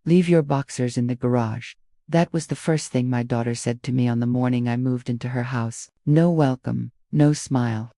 "Leave your boxers in the garage." That was the first thing my daughter said to me on the morning I moved into her house. No welcome, no smile.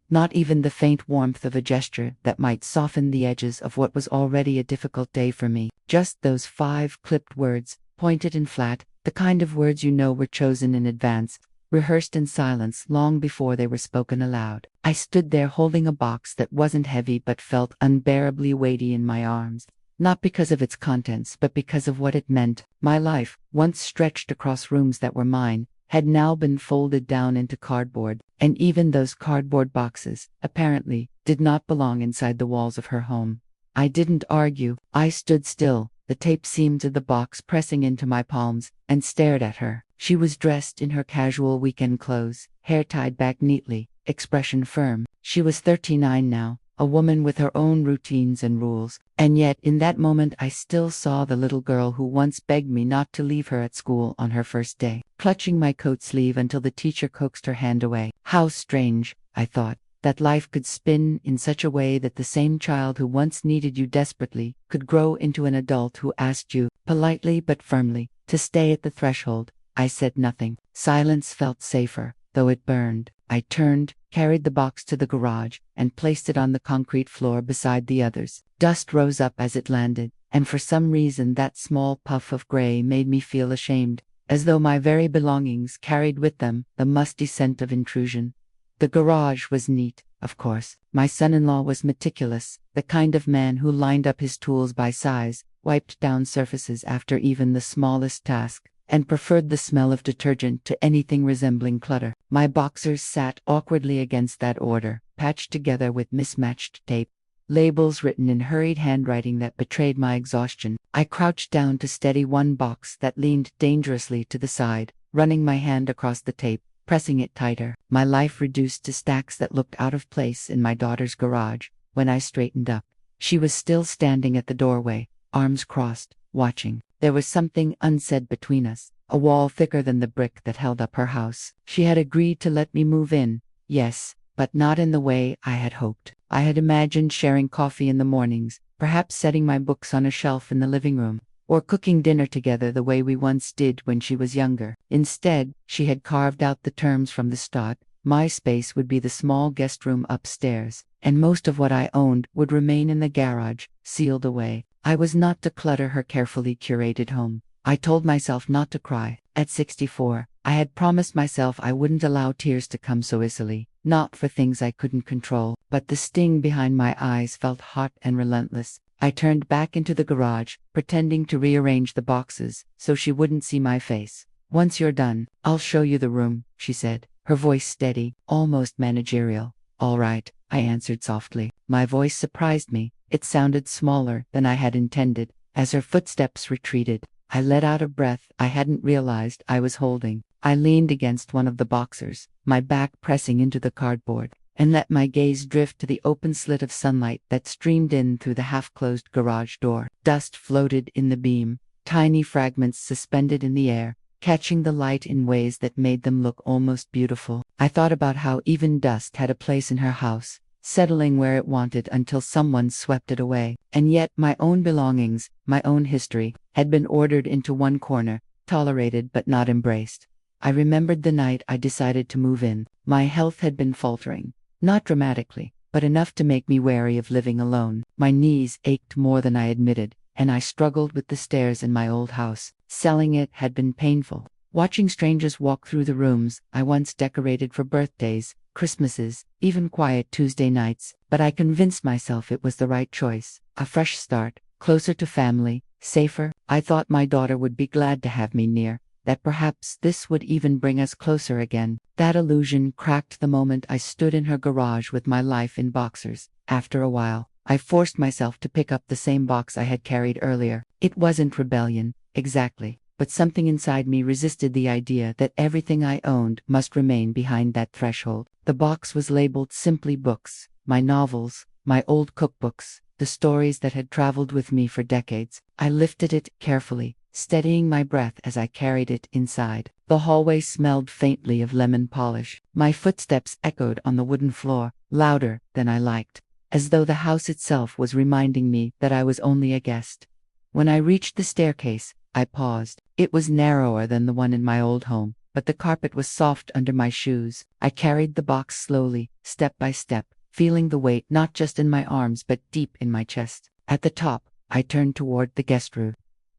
Not even the faint warmth of a gesture that might soften the edges of what was already a difficult day for me. Just those 5 clipped words, pointed and flat, the kind of words you know were chosen in advance, rehearsed in silence long before they were spoken aloud. I stood there holding a box that wasn't heavy but felt unbearably weighty in my arms. Not because of its contents, but because of what it meant. My life, once stretched across rooms that were mine, had now been folded down into cardboard, and even those cardboard boxes, apparently, did not belong inside the walls of her home. I didn't argue. I stood still, the tape seamed to the box pressing into my palms, and stared at her. She was dressed in her casual weekend clothes, hair tied back neatly, expression firm. She was 39 now, a woman with her own routines and rules, and yet in that moment I still saw the little girl who once begged me not to leave her at school on her first day, clutching my coat sleeve until the teacher coaxed her hand away. How strange, I thought, that life could spin in such a way that the same child who once needed you desperately could grow into an adult who asked you, politely but firmly, to stay at the threshold. I said nothing. Silence felt safer, though it burned. I turned, carried the box to the garage, and placed it on the concrete floor beside the others. Dust rose up as it landed, and for some reason that small puff of gray made me feel ashamed, as though my very belongings carried with them the musty scent of intrusion. The garage was neat, of course. My son-in-law was meticulous, the kind of man who lined up his tools by size, wiped down surfaces after even the smallest task, and preferred the smell of detergent to anything resembling clutter. My boxers sat awkwardly against that order, patched together with mismatched tape, labels written in hurried handwriting that betrayed my exhaustion. I crouched down to steady one box that leaned dangerously to the side, running my hand across the tape, pressing it tighter. My life reduced to stacks that looked out of place in my daughter's garage. When I straightened up, she was still standing at the doorway, arms crossed, watching. There was something unsaid between us, a wall thicker than the brick that held up her house. She had agreed to let me move in, yes, but not in the way I had hoped. I had imagined sharing coffee in the mornings, perhaps setting my books on a shelf in the living room, or cooking dinner together the way we once did when she was younger. Instead, she had carved out the terms from the start. My space would be the small guest room upstairs, and most of what I owned would remain in the garage, sealed away. I was not to clutter her carefully curated home. I told myself not to cry. At 64, I had promised myself I wouldn't allow tears to come so easily, not for things I couldn't control, but the sting behind my eyes felt hot and relentless. I turned back into the garage, pretending to rearrange the boxes so she wouldn't see my face. "Once you're done, I'll show you the room," she said, her voice steady, almost managerial. "All right," I answered softly. My voice surprised me. It sounded smaller than I had intended. As her footsteps retreated, I let out a breath I hadn't realized I was holding. I leaned against one of the boxers, my back pressing into the cardboard, and let my gaze drift to the open slit of sunlight that streamed in through the half-closed garage door. Dust floated in the beam, tiny fragments suspended in the air, catching the light in ways that made them look almost beautiful. I thought about how even dust had a place in her house, settling where it wanted until someone swept it away. And yet my own belongings, my own history, had been ordered into one corner, tolerated but not embraced. I remembered the night I decided to move in. My health had been faltering, not dramatically, but enough to make me wary of living alone. My knees ached more than I admitted, and I struggled with the stairs in my old house. Selling it had been painful. Watching strangers walk through the rooms I once decorated for birthdays, Christmases, even quiet Tuesday nights, but I convinced myself it was the right choice. A fresh start, closer to family, safer. I thought my daughter would be glad to have me near, that perhaps this would even bring us closer again. That illusion cracked the moment I stood in her garage with my life in boxers. After a while, I forced myself to pick up the same box I had carried earlier. It wasn't rebellion, exactly, but something inside me resisted the idea that everything I owned must remain behind that threshold. The box was labeled simply books, my novels, my old cookbooks, the stories that had traveled with me for decades. I lifted it carefully, steadying my breath as I carried it inside. The hallway smelled faintly of lemon polish. My footsteps echoed on the wooden floor, louder than I liked, as though the house itself was reminding me that I was only a guest. When I reached the staircase, I paused. It was narrower than the one in my old home, but the carpet was soft under my shoes. I carried the box slowly, step by step, feeling the weight not just in my arms but deep in my chest. At the top, I turned toward the guest room,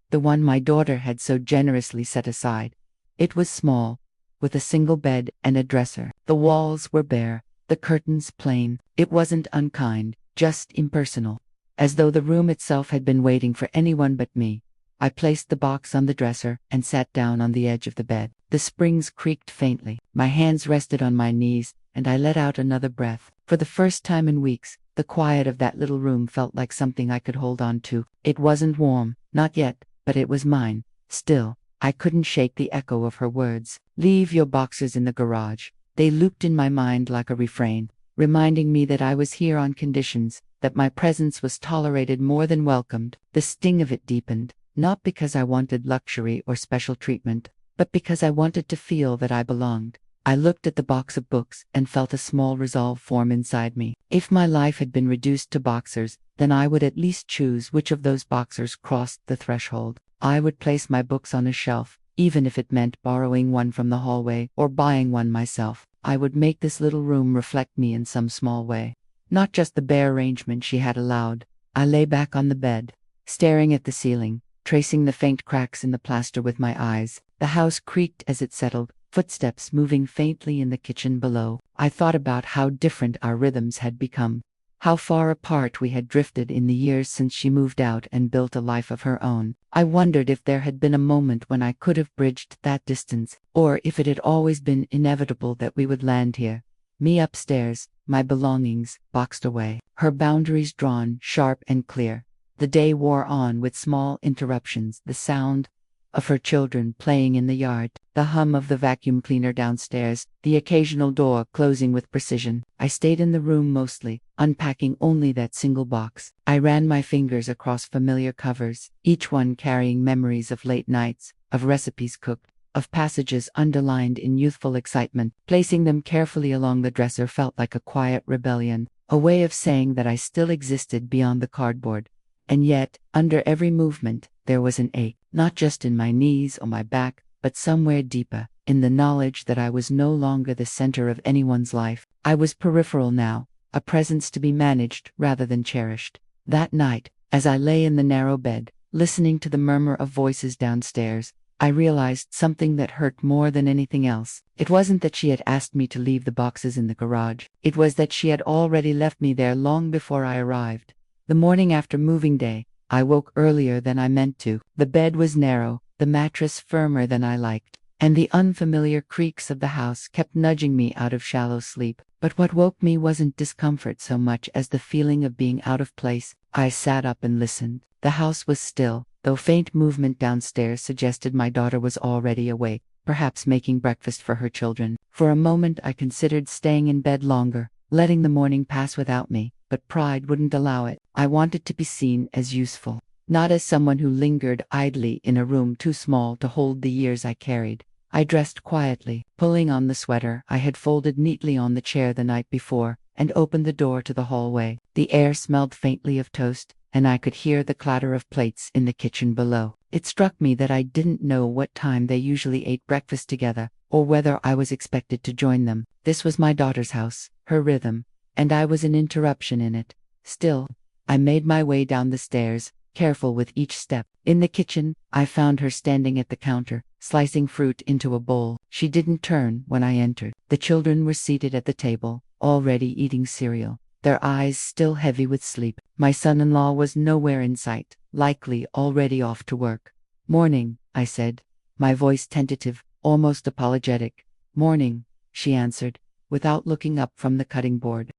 the one my daughter had so generously set aside. It was small, with a single bed and a dresser. The walls were bare, the curtains plain. It wasn't unkind, just impersonal, as though the room itself had been waiting for anyone but me. I placed the box on the dresser and sat down on the edge of the bed. The springs creaked faintly. My hands rested on my knees, and I let out another breath. For the first time in weeks, the quiet of that little room felt like something I could hold on to. It wasn't warm, not yet, but it was mine. Still, I couldn't shake the echo of her words. "Leave your boxes in the garage." They looped in my mind like a refrain, reminding me that I was here on conditions, that my presence was tolerated more than welcomed. The sting of it deepened, not because I wanted luxury or special treatment, but because I wanted to feel that I belonged. I looked at the box of books and felt a small resolve form inside me. If my life had been reduced to boxers, then I would at least choose which of those boxers crossed the threshold. I would place my books on a shelf, even if it meant borrowing one from the hallway or buying one myself. I would make this little room reflect me in some small way, not just the bare arrangement she had allowed. I lay back on the bed, staring at the ceiling, tracing the faint cracks in the plaster with my eyes. The house creaked as it settled, footsteps moving faintly in the kitchen below. I thought about how different our rhythms had become, how far apart we had drifted in the years since she moved out and built a life of her own. I wondered if there had been a moment when I could have bridged that distance, or if it had always been inevitable that we would land here. Me upstairs, my belongings boxed away, her boundaries drawn sharp and clear. The day wore on with small interruptions, the sound of her children playing in the yard, the hum of the vacuum cleaner downstairs, the occasional door closing with precision. I stayed in the room mostly, unpacking only that single box. I ran my fingers across familiar covers, each one carrying memories of late nights, of recipes cooked, of passages underlined in youthful excitement. Placing them carefully along the dresser felt like a quiet rebellion, a way of saying that I still existed beyond the cardboard. And yet, under every movement, there was an ache, not just in my knees or my back, but somewhere deeper, in the knowledge that I was no longer the center of anyone's life. I was peripheral now, a presence to be managed rather than cherished. That night, as I lay in the narrow bed, listening to the murmur of voices downstairs, I realized something that hurt more than anything else. It wasn't that she had asked me to leave the boxes in the garage. It was that she had already left me there long before I arrived. The morning after moving day, I woke earlier than I meant to. The bed was narrow, the mattress firmer than I liked, and the unfamiliar creaks of the house kept nudging me out of shallow sleep. But what woke me wasn't discomfort so much as the feeling of being out of place. I sat up and listened. The house was still, though faint movement downstairs suggested my daughter was already awake, perhaps making breakfast for her children. For a moment I considered staying in bed longer, letting the morning pass without me, but pride wouldn't allow it. I wanted to be seen as useful, not as someone who lingered idly in a room too small to hold the years I carried. I dressed quietly, pulling on the sweater I had folded neatly on the chair the night before, and opened the door to the hallway. The air smelled faintly of toast, and I could hear the clatter of plates in the kitchen below. It struck me that I didn't know what time they usually ate breakfast together, or whether I was expected to join them. This was my daughter's house, her rhythm, and I was an interruption in it. Still, I made my way down the stairs, careful with each step. In the kitchen, I found her standing at the counter, slicing fruit into a bowl. She didn't turn when I entered. The children were seated at the table, already eating cereal, their eyes still heavy with sleep. My son-in-law was nowhere in sight, likely already off to work. "Morning," I said, my voice tentative, almost apologetic. "Morning," she answered, without looking up from the cutting board.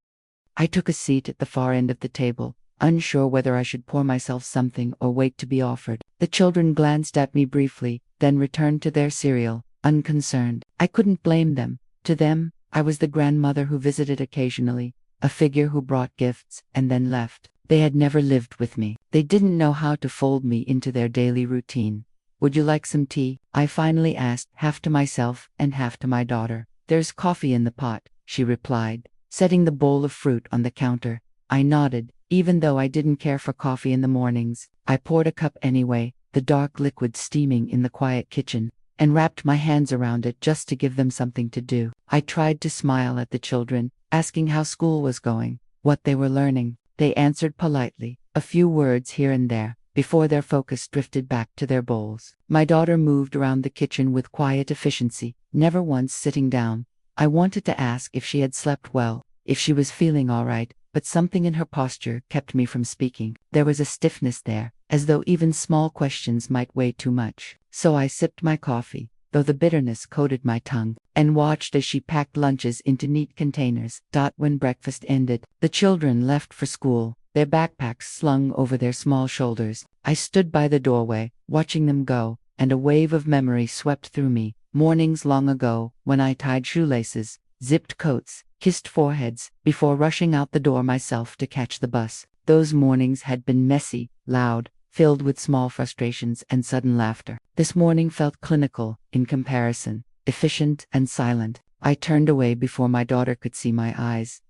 I took a seat at the far end of the table, unsure whether I should pour myself something or wait to be offered. The children glanced at me briefly, then returned to their cereal, unconcerned. I couldn't blame them. To them, I was the grandmother who visited occasionally, a figure who brought gifts and then left. They had never lived with me. They didn't know how to fold me into their daily routine. "Would you like some tea?" I finally asked, half to myself and half to my daughter. "There's coffee in the pot," she replied, setting the bowl of fruit on the counter. I nodded, even though I didn't care for coffee in the mornings. I poured a cup anyway, the dark liquid steaming in the quiet kitchen, and wrapped my hands around it just to give them something to do. I tried to smile at the children, asking how school was going, what they were learning. They answered politely, a few words here and there, before their focus drifted back to their bowls. My daughter moved around the kitchen with quiet efficiency, never once sitting down. I wanted to ask if she had slept well, if she was feeling all right, but something in her posture kept me from speaking. There was a stiffness there, as though even small questions might weigh too much. So I sipped my coffee, though the bitterness coated my tongue, and watched as she packed lunches into neat containers. When breakfast ended, the children left for school, their backpacks slung over their small shoulders. I stood by the doorway, watching them go, and a wave of memory swept through me. Mornings long ago, when I tied shoelaces, zipped coats, kissed foreheads, before rushing out the door myself to catch the bus. Those mornings had been messy, loud, filled with small frustrations and sudden laughter. This morning felt clinical, in comparison, efficient and silent. I turned away before my daughter could see my eyes.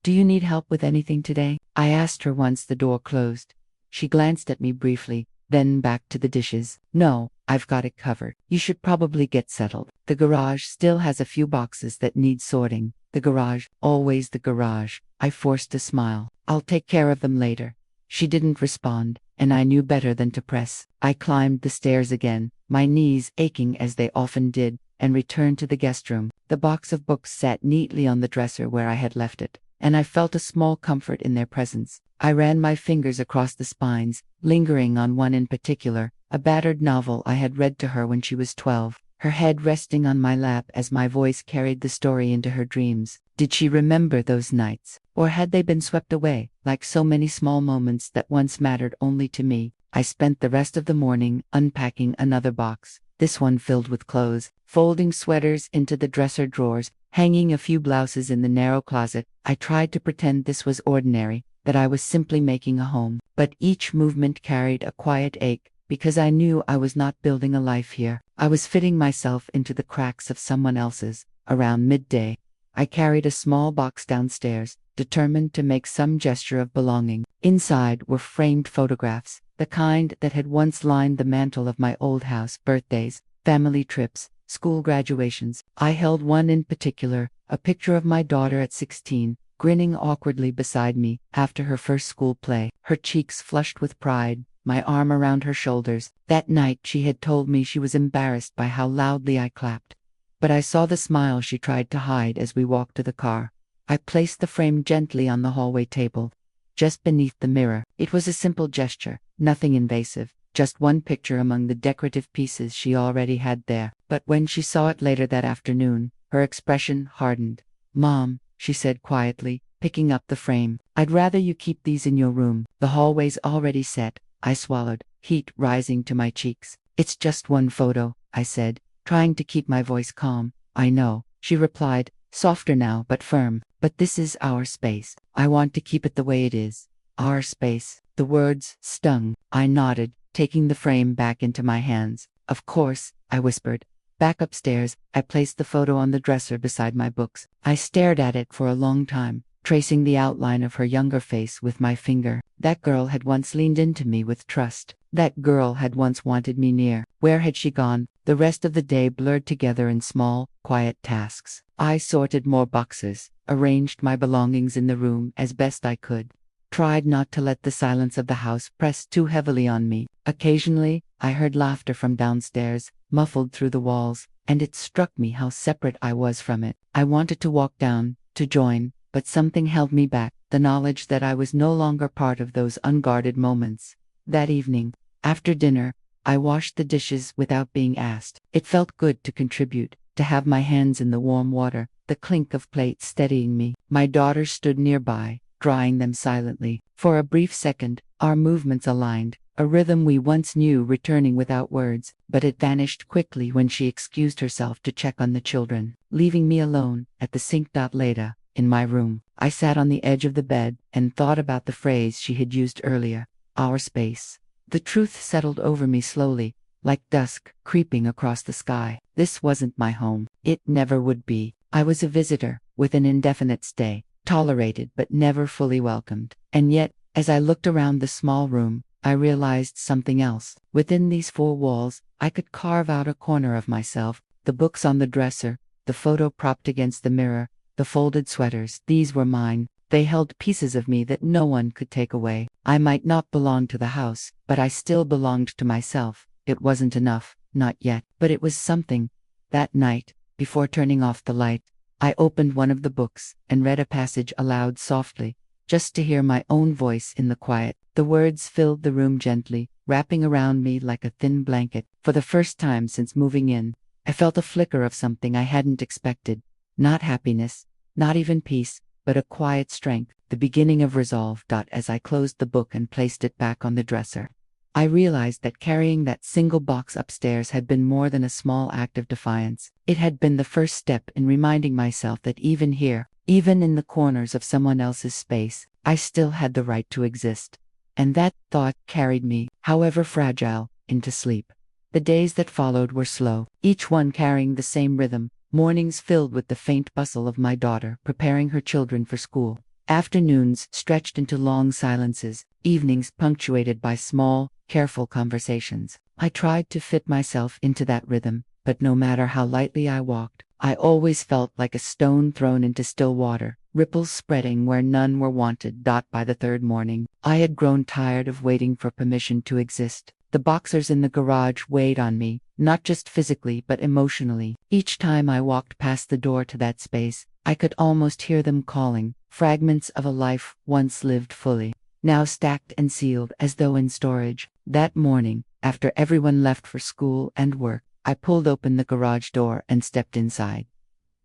"Do you need help with anything today?" I asked her once the door closed. She glanced at me briefly, then back to the dishes. "No, I've got it covered. You should probably get settled. The garage still has a few boxes that need sorting." The garage, always the garage. I forced a smile. "I'll take care of them later." She didn't respond, and I knew better than to press. I climbed the stairs again, my knees aching as they often did, and returned to the guest room. The box of books sat neatly on the dresser where I had left it, and I felt a small comfort in their presence. I ran my fingers across the spines, lingering on one in particular, a battered novel I had read to her when she was 12. Her head resting on my lap as my voice carried the story into her dreams. Did she remember those nights? Or had they been swept away, like so many small moments that once mattered only to me? I spent the rest of the morning unpacking another box, this one filled with clothes, folding sweaters into the dresser drawers, hanging a few blouses in the narrow closet. I tried to pretend this was ordinary, that I was simply making a home. But each movement carried a quiet ache, because I knew I was not building a life here. I was fitting myself into the cracks of someone else's. Around midday, I carried a small box downstairs, determined to make some gesture of belonging. Inside were framed photographs, the kind that had once lined the mantel of my old house. Birthdays, family trips, school graduations. I held one in particular, a picture of my daughter at 16, grinning awkwardly beside me after her first school play, her cheeks flushed with pride, my arm around her shoulders. That night she had told me she was embarrassed by how loudly I clapped. But I saw the smile she tried to hide as we walked to the car. I placed the frame gently on the hallway table, just beneath the mirror. It was a simple gesture, nothing invasive, just one picture among the decorative pieces she already had there. But when she saw it later that afternoon, her expression hardened. "Mom," she said quietly, picking up the frame, "I'd rather you keep these in your room. The hallway's already set." I swallowed, heat rising to my cheeks. "It's just one photo," I said, trying to keep my voice calm. "I know," she replied, softer now but firm, "but this is our space. I want to keep it the way it is. Our space." The words stung. I nodded, taking the frame back into my hands. "Of course," I whispered. Back upstairs, I placed the photo on the dresser beside my books. I stared at it for a long time, tracing the outline of her younger face with my finger. That girl had once leaned into me with trust. That girl had once wanted me near. Where had she gone? The rest of the day blurred together in small, quiet tasks. I sorted more boxes, arranged my belongings in the room as best I could, tried not to let the silence of the house press too heavily on me. Occasionally, I heard laughter from downstairs, muffled through the walls, and it struck me how separate I was from it. I wanted to walk down, to join, but something held me back, the knowledge that I was no longer part of those unguarded moments. That evening, after dinner, I washed the dishes without being asked. It felt good to contribute, to have my hands in the warm water, the clink of plates steadying me. My daughter stood nearby, drying them silently. For a brief second, our movements aligned, a rhythm we once knew returning without words, but it vanished quickly when she excused herself to check on the children, leaving me alone at the sink. Later, in my room, I sat on the edge of the bed and thought about the phrase she had used earlier, our space. The truth settled over me slowly, like dusk creeping across the sky. This wasn't my home. It never would be. I was a visitor, with an indefinite stay, tolerated but never fully welcomed. And yet, as I looked around the small room, I realized something else. Within these four walls, I could carve out a corner of myself, the books on the dresser, the photo propped against the mirror, the folded sweaters. These were mine. They held pieces of me that no one could take away. I might not belong to the house, but I still belonged to myself. It wasn't enough, not yet, but it was something. That night, before turning off the light, I opened one of the books and read a passage aloud softly, just to hear my own voice in the quiet. The words filled the room gently, wrapping around me like a thin blanket. For the first time since moving in, I felt a flicker of something I hadn't expected. Not happiness, not even peace, but a quiet strength, the beginning of resolve. As I closed the book and placed it back on the dresser, I realized that carrying that single box upstairs had been more than a small act of defiance. It had been the first step in reminding myself that even here, even in the corners of someone else's space, I still had the right to exist. And that thought carried me, however fragile, into sleep. The days that followed were slow, each one carrying the same rhythm. Mornings filled with the faint bustle of my daughter preparing her children for school. Afternoons stretched into long silences, evenings punctuated by small, careful conversations. I tried to fit myself into that rhythm, but no matter how lightly I walked, I always felt like a stone thrown into still water, ripples spreading where none were wanted. By the third morning, I had grown tired of waiting for permission to exist. The boxers in the garage weighed on me, not just physically but emotionally. Each time I walked past the door to that space, I could almost hear them calling, fragments of a life once lived fully, now stacked and sealed as though in storage. That morning, after everyone left for school and work, I pulled open the garage door and stepped inside.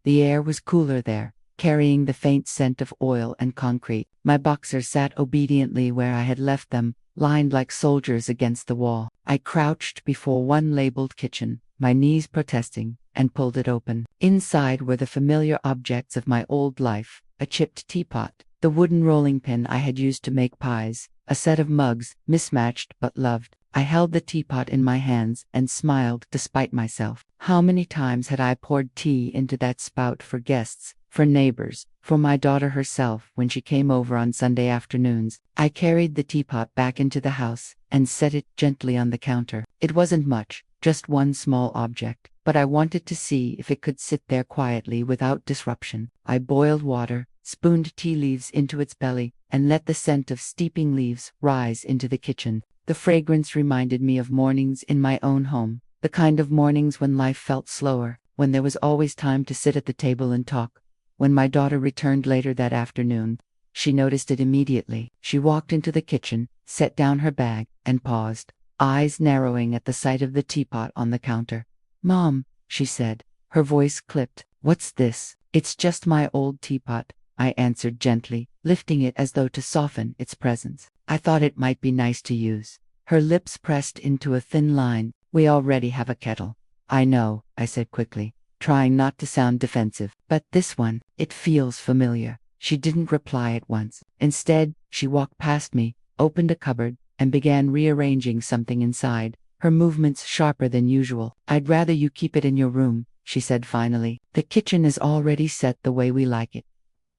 The air was cooler there, carrying the faint scent of oil and concrete. My boxers sat obediently where I had left them, lined like soldiers against the wall. I crouched before one labeled kitchen, my knees protesting, and pulled it open. Inside were the familiar objects of my old life: a chipped teapot, the wooden rolling pin I had used to make pies, a set of mugs, mismatched but loved. I held the teapot in my hands and smiled despite myself. How many times had I poured tea into that spout for guests, for neighbors, for my daughter herself when she came over on Sunday afternoons. I carried the teapot back into the house and set it gently on the counter. It wasn't much, just one small object, but I wanted to see if it could sit there quietly without disruption. I boiled water, spooned tea leaves into its belly, and let the scent of steeping leaves rise into the kitchen. The fragrance reminded me of mornings in my own home, the kind of mornings when life felt slower, when there was always time to sit at the table and talk. When my daughter returned later that afternoon, she noticed it immediately. She walked into the kitchen, set down her bag, and paused, eyes narrowing at the sight of the teapot on the counter. "Mom," she said, her voice clipped, "what's this?" "It's just my old teapot," I answered gently, lifting it as though to soften its presence. "I thought it might be nice to use." Her lips pressed into a thin line. "We already have a kettle." "I know," I said quickly, trying not to sound defensive, "but this one, it feels familiar." She didn't reply at once. Instead, she walked past me, opened a cupboard, and began rearranging something inside, her movements sharper than usual. "I'd rather you keep it in your room," she said finally. "The kitchen is already set the way we like it."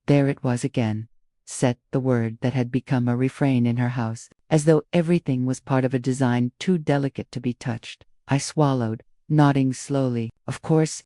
There it was again. Set, the word that had become a refrain in her house, as though everything was part of a design too delicate to be touched. I swallowed, nodding slowly. Of course.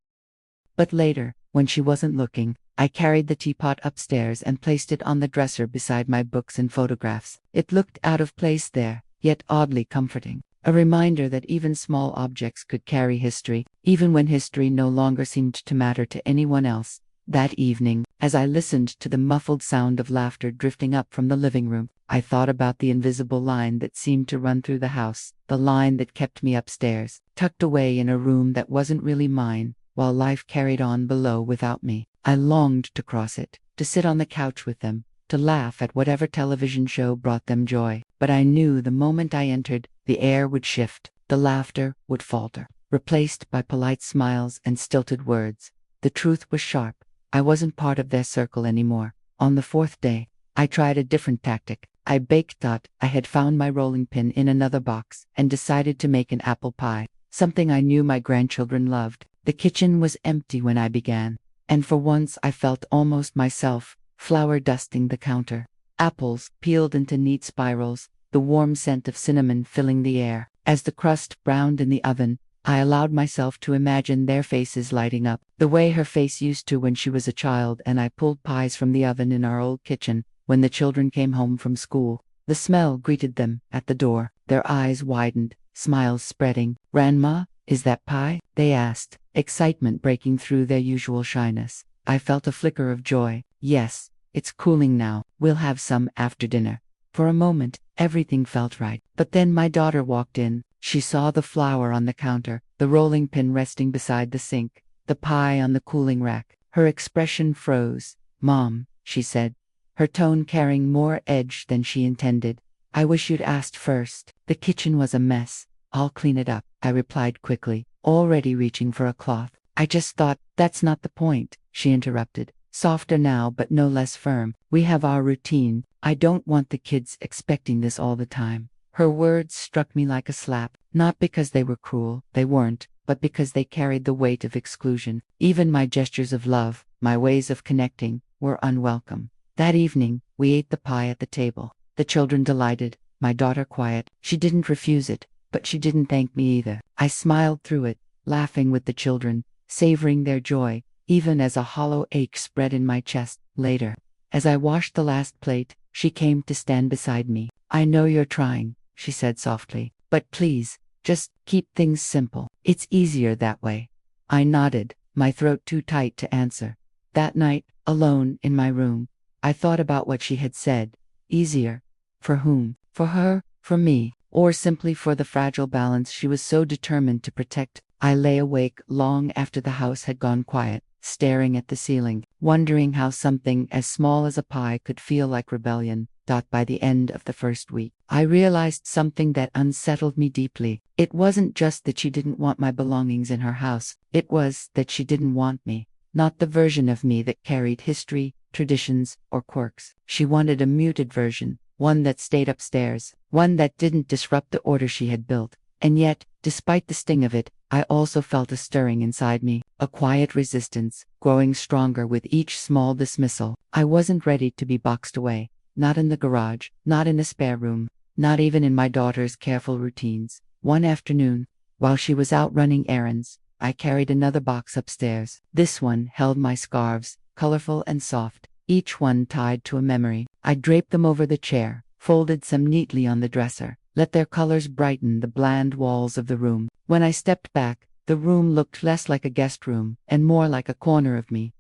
But later, when she wasn't looking, I carried the teapot upstairs and placed it on the dresser beside my books and photographs. It looked out of place there, yet oddly comforting. A reminder that even small objects could carry history, even when history no longer seemed to matter to anyone else. That evening, as I listened to the muffled sound of laughter drifting up from the living room, I thought about the invisible line that seemed to run through the house, the line that kept me upstairs, tucked away in a room that wasn't really mine, while life carried on below without me. I longed to cross it, to sit on the couch with them, to laugh at whatever television show brought them joy. But I knew the moment I entered, the air would shift, the laughter would falter, replaced by polite smiles and stilted words. The truth was sharp. I wasn't part of their circle anymore. On the fourth day, I tried a different tactic. I baked. I had found my rolling pin in another box and decided to make an apple pie, something I knew my grandchildren loved. The kitchen was empty when I began, and for once I felt almost myself, flour dusting the counter. Apples, peeled into neat spirals, the warm scent of cinnamon filling the air. As the crust browned in the oven, I allowed myself to imagine their faces lighting up, the way her face used to when she was a child, and I pulled pies from the oven in our old kitchen when the children came home from school. The smell greeted them at the door. Their eyes widened, smiles spreading. "Grandma, is that pie?" they asked, excitement breaking through their usual shyness. I felt a flicker of joy. "Yes, it's cooling now. We'll have some after dinner." For a moment, everything felt right. But then my daughter walked in. She saw the flour on the counter, the rolling pin resting beside the sink, the pie on the cooling rack. Her expression froze. "Mom," she said, her tone carrying more edge than she intended, "I wish you'd asked first. The kitchen was a mess. I'll clean it up," I replied quickly, already reaching for a cloth. "I just thought." "That's not the point," she interrupted, softer now but no less firm. "We have our routine. I don't want the kids expecting this all the time." Her words struck me like a slap, not because they were cruel, they weren't, but because they carried the weight of exclusion. Even my gestures of love, my ways of connecting, were unwelcome. That evening, we ate the pie at the table. The children delighted, my daughter quiet. She didn't refuse it, but she didn't thank me either. I smiled through it, laughing with the children, savoring their joy, even as a hollow ache spread in my chest. Later, as I washed the last plate, she came to stand beside me. "I know you're trying," she said softly, "but please, just keep things simple. It's easier that way." I nodded, my throat too tight to answer. That night, alone in my room, I thought about what she had said. Easier? For whom? For her? For me? Or simply for the fragile balance she was so determined to protect? I lay awake long after the house had gone quiet, staring at the ceiling, wondering how something as small as a pie could feel like rebellion. By the end of the first week, I realized something that unsettled me deeply. It wasn't just that she didn't want my belongings in her house, it was that she didn't want me. Not the version of me that carried history, traditions, or quirks. She wanted a muted version, one that stayed upstairs, one that didn't disrupt the order she had built. And yet, despite the sting of it, I also felt a stirring inside me, a quiet resistance, growing stronger with each small dismissal. I wasn't ready to be boxed away. Not in the garage, not in the spare room, not even in my daughter's careful routines. One afternoon, while she was out running errands, I carried another box upstairs. This one held my scarves, colorful and soft, each one tied to a memory. I draped them over the chair, folded some neatly on the dresser, let their colors brighten the bland walls of the room. When I stepped back, the room looked less like a guest room and more like a corner of me.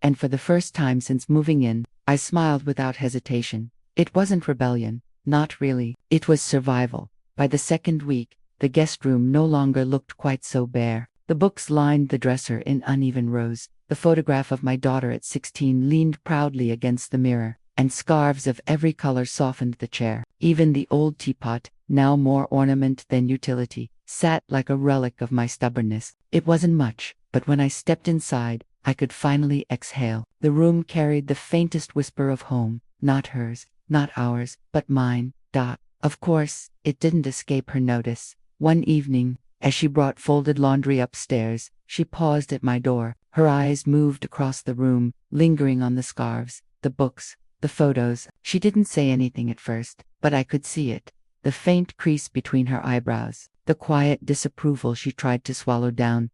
And for the first time since moving in, I smiled without hesitation. It wasn't rebellion, not really. It was survival. By the second week, the guest room no longer looked quite so bare. The books lined the dresser in uneven rows. The photograph of my daughter at 16 leaned proudly against the mirror, and scarves of every color softened the chair. Even the old teapot, now more ornament than utility, sat like a relic of my stubbornness. It wasn't much, but when I stepped inside, I could finally exhale. The room carried the faintest whisper of home, not hers, not ours, but mine. Of course, it didn't escape her notice. One evening, as she brought folded laundry upstairs, she paused at my door. Her eyes moved across the room, lingering on the scarves, the books, the photos. She didn't say anything at first, but I could see it. The faint crease between her eyebrows, the quiet disapproval she tried to swallow down.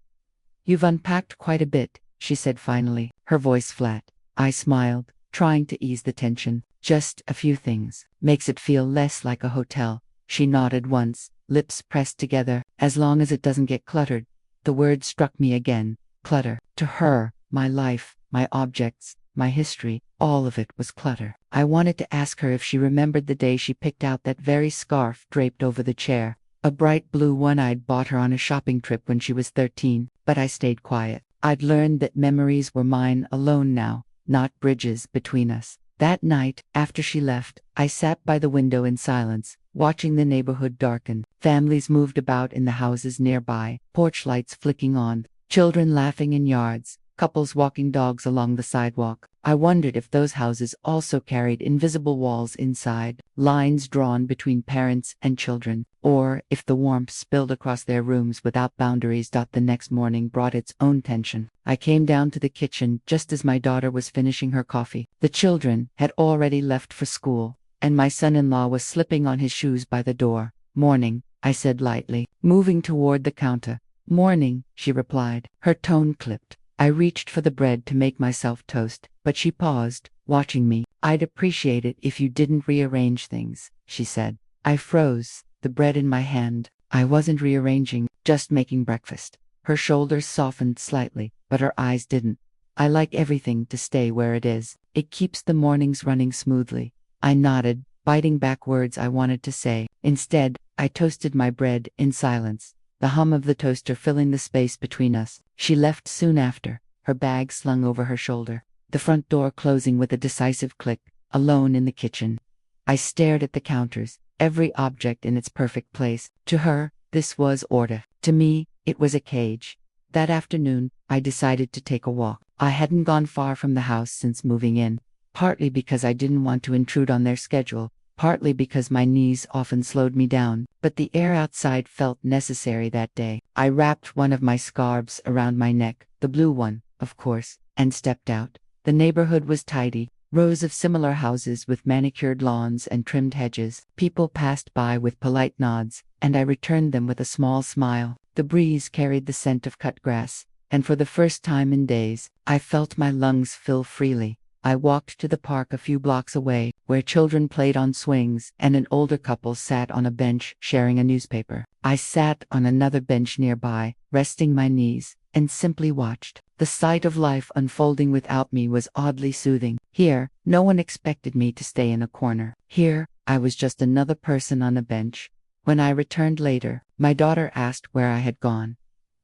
"You've unpacked quite a bit," she said finally, her voice flat. I smiled, trying to ease the tension. "Just a few things. Makes it feel less like a hotel." She nodded once, lips pressed together. "As long as it doesn't get cluttered." The word struck me again. Clutter. To her, my life, my objects, my history, all of it was clutter. I wanted to ask her if she remembered the day she picked out that very scarf draped over the chair. A bright blue one I'd bought her on a shopping trip when she was 13, but I stayed quiet. I'd learned that memories were mine alone now, not bridges between us. That night, after she left, I sat by the window in silence, watching the neighborhood darken. Families moved about in the houses nearby, porch lights flicking on, children laughing in yards, couples walking dogs along the sidewalk. I wondered if those houses also carried invisible walls inside, lines drawn between parents and children, or if the warmth spilled across their rooms without boundaries. The next morning brought its own tension. I came down to the kitchen just as my daughter was finishing her coffee. The children had already left for school. and my son-in-law was slipping on his shoes by the door. "Morning," I said lightly, moving toward the counter. "Morning," she replied. Her tone clipped. I reached for the bread to make myself toast, but she paused, watching me. "I'd appreciate it if you didn't rearrange things," she said. I froze, the bread in my hand. I wasn't rearranging, just making breakfast. Her shoulders softened slightly, but her eyes didn't. "I like everything to stay where it is. It keeps the mornings running smoothly." I nodded, biting back words I wanted to say. Instead, I toasted my bread in silence, the hum of the toaster filling the space between us. She left soon after, her bag slung over her shoulder, the front door closing with a decisive click, alone in the kitchen. I stared at the counters, every object in its perfect place. To her, this was order. To me, it was a cage. That afternoon, I decided to take a walk. I hadn't gone far from the house since moving in, partly because I didn't want to intrude on their schedule, partly because my knees often slowed me down, but the air outside felt necessary that day. I wrapped one of my scarves around my neck, the blue one, of course, and stepped out. The neighborhood was tidy, rows of similar houses with manicured lawns and trimmed hedges. People passed by with polite nods, and I returned them with a small smile. The breeze carried the scent of cut grass, and for the first time in days, I felt my lungs fill freely. I walked to the park a few blocks away, where children played on swings and an older couple sat on a bench sharing a newspaper. I sat on another bench nearby, resting my knees, and simply watched. The sight of life unfolding without me was oddly soothing. Here, no one expected me to stay in a corner. Here, I was just another person on a bench. When I returned later, my daughter asked where I had gone.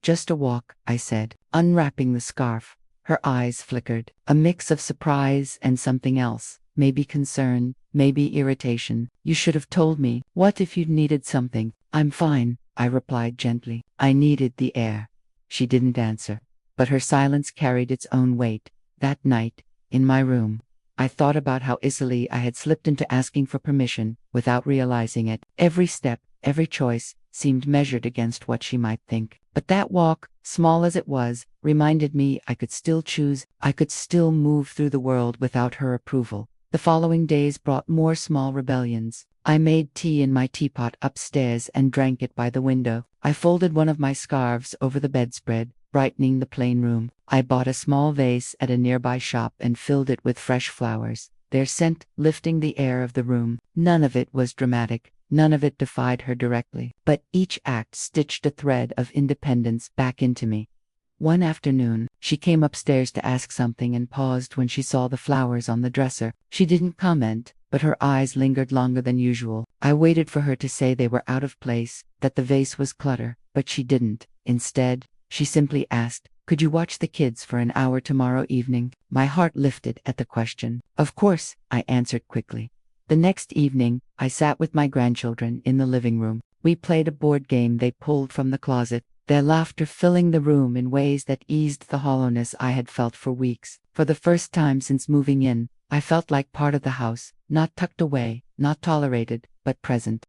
"Just a walk," I said, unwrapping the scarf. Her eyes flickered, a mix of surprise and something else, maybe concern, maybe irritation. "You should have told me. What if you'd needed something?" "I'm fine," I replied gently. "I needed the air." She didn't answer, but her silence carried its own weight. That night, in my room, I thought about how easily I had slipped into asking for permission without realizing it. Every step, every choice, seemed measured against what she might think. But that walk, small as it was, reminded me I could still choose, I could still move through the world without her approval. The following days brought more small rebellions. I made tea in my teapot upstairs and drank it by the window. I folded one of my scarves over the bedspread, brightening the plain room. I bought a small vase at a nearby shop and filled it with fresh flowers, their scent lifting the air of the room. None of it was dramatic. None of it defied her directly, but each act stitched a thread of independence back into me. One afternoon, she came upstairs to ask something and paused when she saw the flowers on the dresser. She didn't comment, but her eyes lingered longer than usual. I waited for her to say they were out of place, that the vase was clutter, but she didn't. Instead, she simply asked, "Could you watch the kids for an hour tomorrow evening?" My heart lifted at the question. "Of course," I answered quickly. The next evening, I sat with my grandchildren in the living room. We played a board game they pulled from the closet, their laughter filling the room in ways that eased the hollowness I had felt for weeks. For the first time since moving in, I felt like part of the house, not tucked away, not tolerated, but present.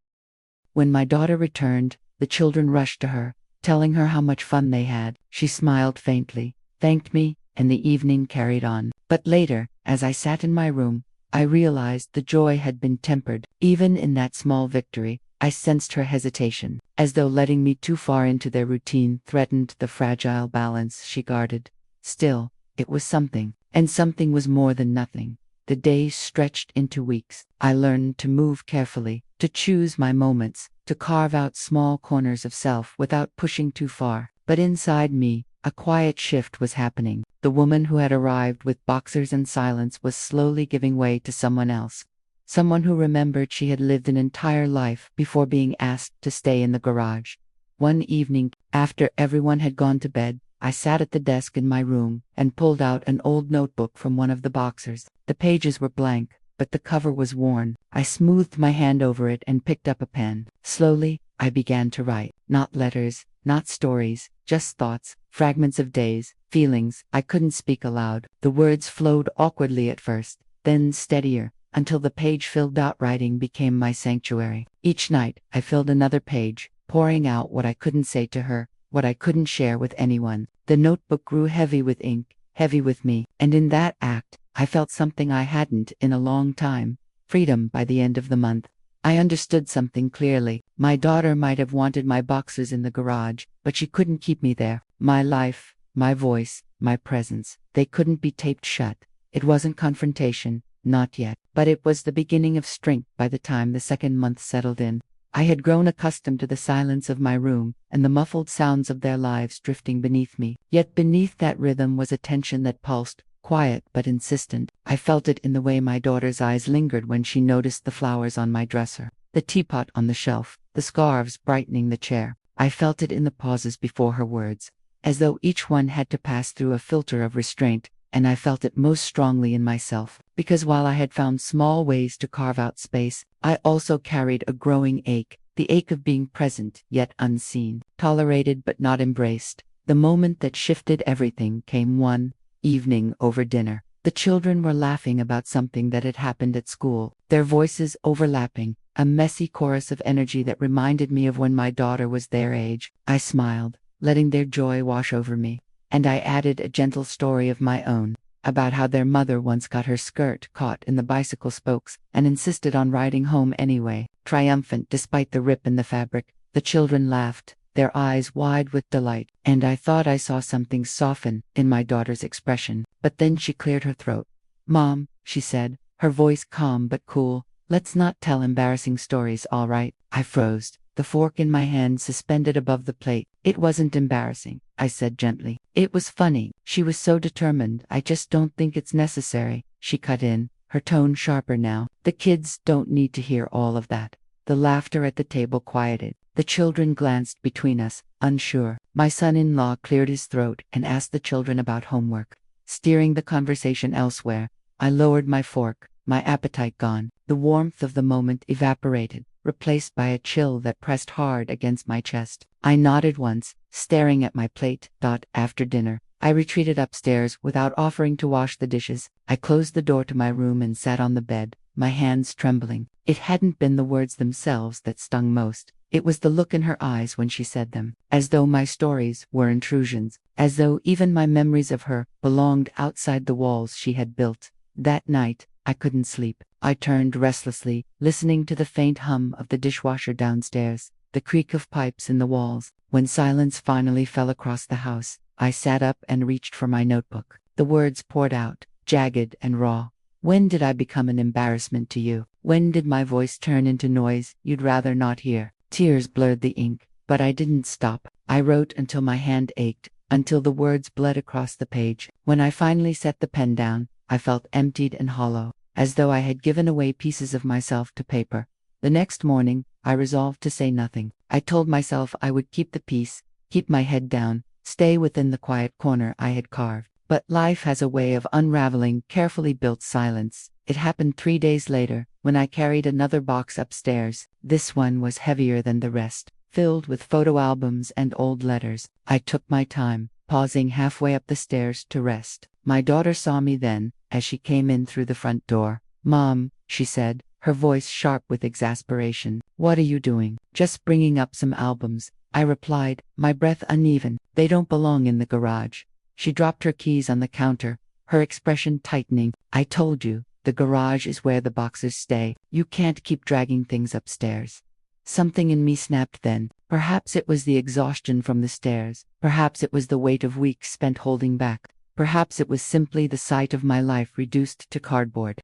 When my daughter returned, the children rushed to her, telling her how much fun they had. She smiled faintly, thanked me, and the evening carried on. But later, as I sat in my room, I realized the joy had been tempered. Even in that small victory, I sensed her hesitation, as though letting me too far into their routine threatened the fragile balance she guarded. Still, it was something, and something was more than nothing. The days stretched into weeks. I learned to move carefully, to choose my moments, to carve out small corners of self without pushing too far. But inside me, a quiet shift was happening. The woman who had arrived with boxers and silence was slowly giving way to someone else. Someone who remembered she had lived an entire life before being asked to stay in the garage. One evening, after everyone had gone to bed, I sat at the desk in my room and pulled out an old notebook from one of the boxers. The pages were blank, but the cover was worn. I smoothed my hand over it and picked up a pen. Slowly, I began to write. Not letters, not stories, just thoughts, fragments of days, feelings. I couldn't speak aloud. The words flowed awkwardly at first, then steadier, until the page-filled writing became my sanctuary. Each night, I filled another page, pouring out what I couldn't say to her, what I couldn't share with anyone. The notebook grew heavy with ink, heavy with me, and in that act, I felt something I hadn't in a long time, freedom by the end of the month. I understood something clearly. My daughter might have wanted my boxes in the garage, but she couldn't keep me there. My life, my voice, my presence, they couldn't be taped shut. It wasn't confrontation, not yet, but it was the beginning of strength by the time the second month settled in. I had grown accustomed to the silence of my room and the muffled sounds of their lives drifting beneath me. Yet beneath that rhythm was a tension that pulsed, quiet but insistent. I felt it in the way my daughter's eyes lingered when she noticed the flowers on my dresser, the teapot on the shelf, the scarves brightening the chair. I felt it in the pauses before her words, as though each one had to pass through a filter of restraint, and I felt it most strongly in myself, because while I had found small ways to carve out space, I also carried a growing ache, the ache of being present yet unseen, tolerated but not embraced. The moment that shifted everything came one evening over dinner. The children were laughing about something that had happened at school, their voices overlapping, a messy chorus of energy that reminded me of when my daughter was their age. I smiled, letting their joy wash over me, and I added a gentle story of my own, about how their mother once got her skirt caught in the bicycle spokes and insisted on riding home anyway, triumphant despite the rip in the fabric. The children laughed, their eyes wide with delight, and I thought I saw something soften in my daughter's expression. But then she cleared her throat. "Mom," she said, her voice calm but cool, "let's not tell embarrassing stories, all right?" I froze, the fork in my hand suspended above the plate. "It wasn't embarrassing," I said gently. "It was funny." She was so determined. "I just don't think it's necessary," she cut in, her tone sharper now. "The kids don't need to hear all of that." The laughter at the table quieted. The children glanced between us, unsure. My son-in-law cleared his throat and asked the children about homework. Steering the conversation elsewhere, I lowered my fork, my appetite gone. The warmth of the moment evaporated, replaced by a chill that pressed hard against my chest. I nodded once, staring at my plate. After dinner, I retreated upstairs without offering to wash the dishes. I closed the door to my room and sat on the bed, my hands trembling. It hadn't been the words themselves that stung most. It was the look in her eyes when she said them, as though my stories were intrusions, as though even my memories of her belonged outside the walls she had built. That night, I couldn't sleep. I turned restlessly, listening to the faint hum of the dishwasher downstairs, the creak of pipes in the walls. When silence finally fell across the house, I sat up and reached for my notebook. The words poured out, jagged and raw. "When did I become an embarrassment to you? When did my voice turn into noise you'd rather not hear?" Tears blurred the ink, but I didn't stop. I wrote until my hand ached, until the words bled across the page. When I finally set the pen down, I felt emptied and hollow, as though I had given away pieces of myself to paper. The next morning, I resolved to say nothing. I told myself I would keep the peace, keep my head down, stay within the quiet corner I had carved. But life has a way of unraveling carefully built silence. It happened 3 days later, when I carried another box upstairs. This one was heavier than the rest, filled with photo albums and old letters. I took my time, pausing halfway up the stairs to rest. My daughter saw me then, as she came in through the front door. "Mom," she said, her voice sharp with exasperation, "what are you doing?" "Just bringing up some albums," I replied, my breath uneven. "They don't belong in the garage." She dropped her keys on the counter, her expression tightening. "I told you, the garage is where the boxes stay. You can't keep dragging things upstairs." Something in me snapped then. Perhaps it was the exhaustion from the stairs. Perhaps it was the weight of weeks spent holding back. Perhaps it was simply the sight of my life reduced to cardboard.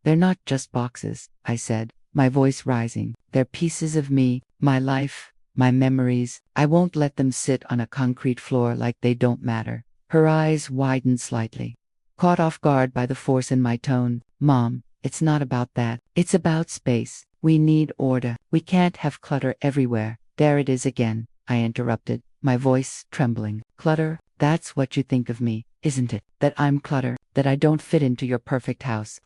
"They're not just boxes," I said, my voice rising. "They're pieces of me, my life, my memories. I won't let them sit on a concrete floor like they don't matter." Her eyes widened slightly. Caught off guard by the force in my tone, "Mom, it's not about that. It's about space. We need order. We can't have clutter everywhere." "There it is again," I interrupted, my voice trembling. "Clutter, that's what you think of me, isn't it? That I'm clutter, that I don't fit into your perfect house,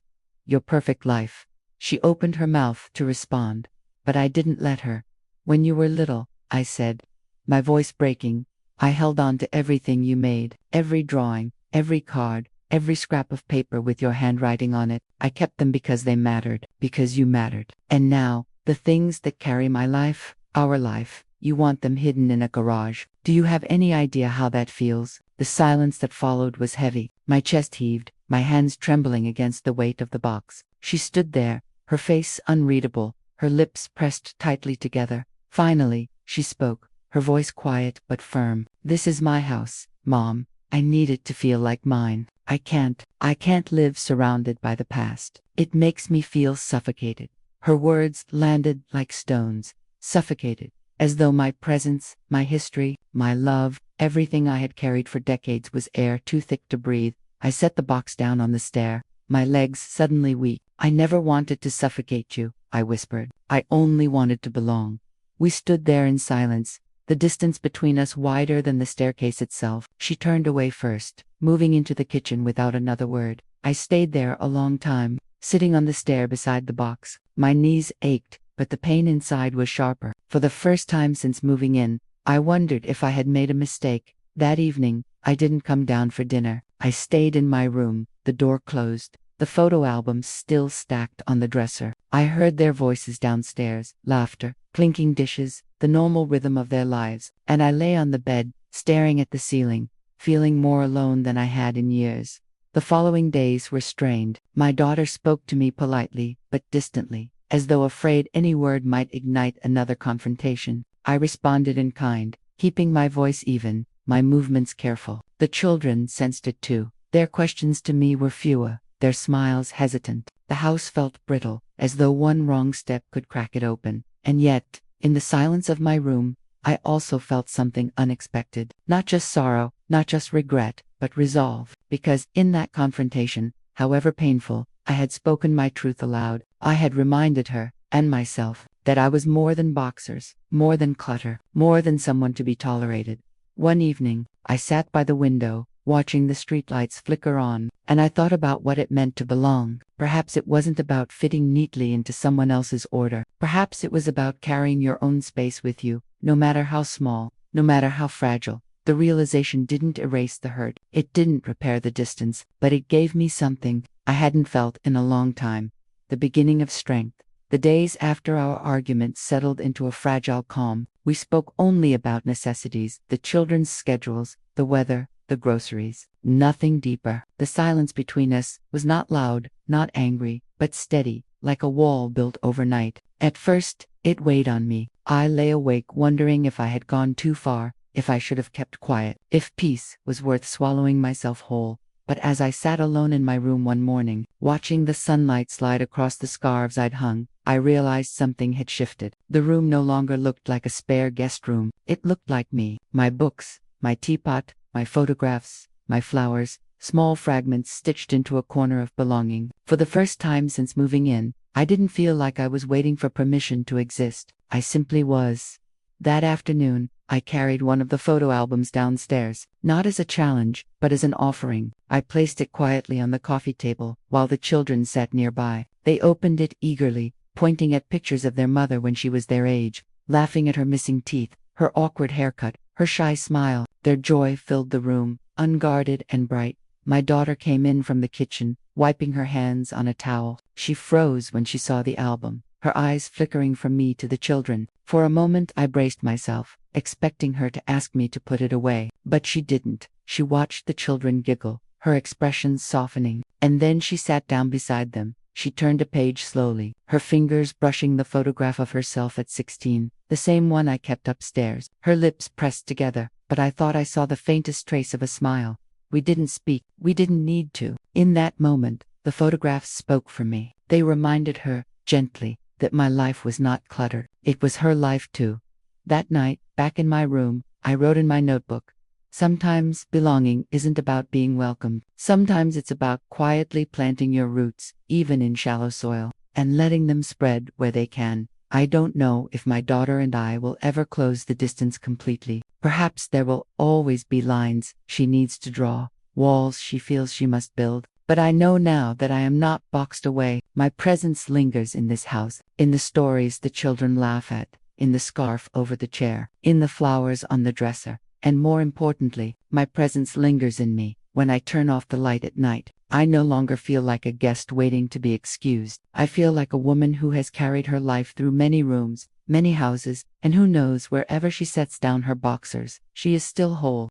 your perfect life." She opened her mouth to respond, but I didn't let her. "When you were little," I said, my voice breaking, "I held on to everything you made, every drawing, every card, every scrap of paper with your handwriting on it. I kept them because they mattered, because you mattered. And now, the things that carry my life, our life, you want them hidden in a garage. Do you have any idea how that feels?" The silence that followed was heavy. My chest heaved, my hands trembling against the weight of the box. She stood there, her face unreadable, her lips pressed tightly together. Finally, she spoke, her voice quiet but firm. "This is my house, Mom. I need it to feel like mine. I can't live surrounded by the past. It makes me feel suffocated." Her words landed like stones, suffocated, as though my presence, my history, my love, everything I had carried for decades was air too thick to breathe. I set the box down on the stair, my legs suddenly weak. "I never wanted to suffocate you," I whispered. "I only wanted to belong." We stood there in silence, the distance between us wider than the staircase itself. She turned away first, moving into the kitchen without another word. I stayed there a long time, sitting on the stair beside the box. My knees ached, but the pain inside was sharper. For the first time since moving in, I wondered if I had made a mistake. That evening, I didn't come down for dinner. I stayed in my room, the door closed, the photo albums still stacked on the dresser. I heard their voices downstairs, laughter, clinking dishes, the normal rhythm of their lives, and I lay on the bed, staring at the ceiling, feeling more alone than I had in years. The following days were strained. My daughter spoke to me politely, but distantly, as though afraid any word might ignite another confrontation. I responded in kind, keeping my voice even, my movements careful. The children sensed it too. Their questions to me were fewer, their smiles hesitant. The house felt brittle, as though one wrong step could crack it open. And yet, in the silence of my room, I also felt something unexpected. Not just sorrow, not just regret, but resolve. Because in that confrontation, however painful, I had spoken my truth aloud. I had reminded her, and myself, that I was more than boxers, more than clutter, more than someone to be tolerated. One evening, I sat by the window, watching the streetlights flicker on, and I thought about what it meant to belong. Perhaps it wasn't about fitting neatly into someone else's order. Perhaps it was about carrying your own space with you, no matter how small, no matter how fragile. The realization didn't erase the hurt. It didn't repair the distance, but it gave me something I hadn't felt in a long time. The beginning of strength. The days after our argument settled into a fragile calm, we spoke only about necessities, the children's schedules, the weather, the groceries. Nothing deeper. The silence between us was not loud, not angry, but steady, like a wall built overnight. At first, it weighed on me. I lay awake wondering if I had gone too far, if I should have kept quiet, if peace was worth swallowing myself whole. But as I sat alone in my room one morning, watching the sunlight slide across the scarves I'd hung, I realized something had shifted. The room no longer looked like a spare guest room. It looked like me. My books, my teapot, my photographs, my flowers, small fragments stitched into a corner of belonging. For the first time since moving in, I didn't feel like I was waiting for permission to exist. I simply was. That afternoon, I carried one of the photo albums downstairs, not as a challenge, but as an offering. I placed it quietly on the coffee table, while the children sat nearby. They opened it eagerly, pointing at pictures of their mother when she was their age, laughing at her missing teeth, her awkward haircut, her shy smile. Their joy filled the room, unguarded and bright. My daughter came in from the kitchen, wiping her hands on a towel. She froze when she saw the album, her eyes flickering from me to the children. For a moment I braced myself, expecting her to ask me to put it away. But she didn't. She watched the children giggle, her expression softening, and then she sat down beside them. She turned a page slowly, her fingers brushing the photograph of herself at 16, the same one I kept upstairs. Her lips pressed together, but I thought I saw the faintest trace of a smile. We didn't speak. We didn't need to. In that moment, the photographs spoke for me. They reminded her, gently, that my life was not cluttered. It was her life too. That night, back in my room, I wrote in my notebook, "Sometimes belonging isn't about being welcomed. Sometimes it's about quietly planting your roots, even in shallow soil, and letting them spread where they can." I don't know if my daughter and I will ever close the distance completely. Perhaps there will always be lines she needs to draw, walls she feels she must build. But I know now that I am not boxed away. My presence lingers in this house, in the stories the children laugh at, in the scarf over the chair, in the flowers on the dresser. And more importantly, my presence lingers in me. When I turn off the light at night, I no longer feel like a guest waiting to be excused. I feel like a woman who has carried her life through many rooms, many houses, and who knows wherever she sets down her boxers, she is still whole.